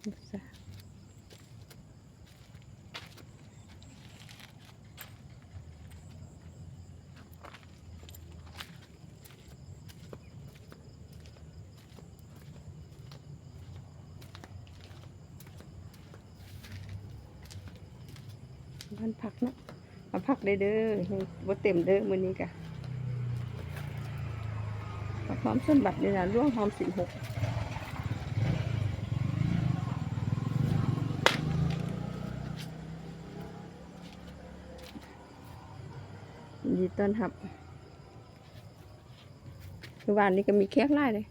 บ้านผักเนาะมาผักได้เด้อบ่เต็มเด้อมื้อนี้กะผักหอมส้นบัดนี่นะร่วงหอม16ยินดีต้อนรับคือบ้านนี้ก็มีแขกหลายเลย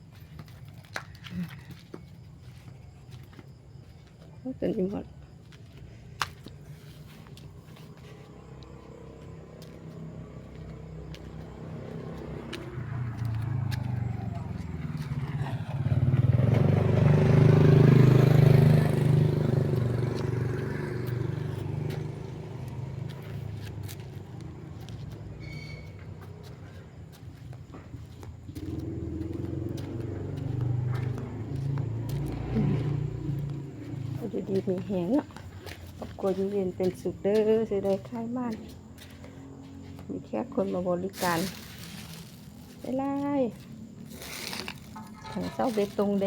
ต้นอิมพอร์ตอยู่ดีมีแหงเนาะครอบครัวอยู่เย็นเป็นสุขเด้อสิได้คลายบ้านมีแค่คนมาบริการได้ไล่ถังเสาเบตงเด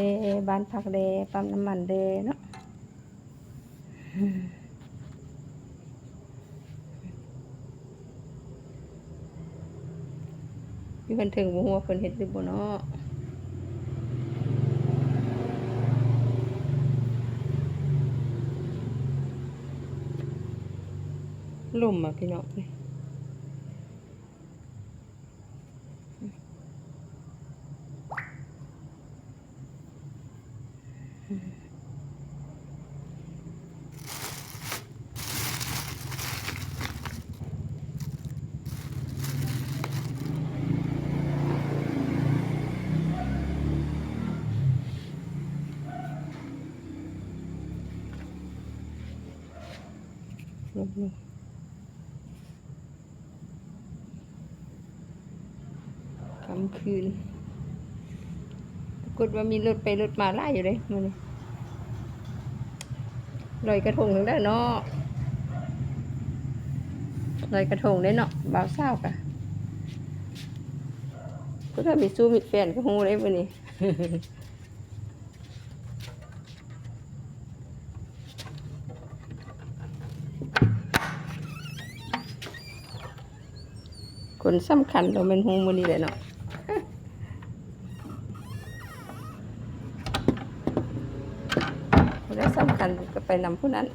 บ้านพักเดปั๊มน้ำมันเดเนาะอยู่เพิ่นถึงบ่ฮู้ว่าเพิ่นเฮ็ดหรือบ่เนาะลุ่มอ่ะพี่น้องนี่ลุ่มกลางคืนปรากฏว่ามีรถไปรถมาไล่อยู่เลยมื้อนี้ลอยกระทงถึงได้เนาะลอยกระทงได้เนาะบ่าวสาวกะก็ถ้ามีสู้มีแฟนก็ฮู้ได้มื้อนี้คนสำคัญเราเป็นฮู้มื้อนี้แหละเนาะคนได้สำคัญก็ไปนำผู้นั้น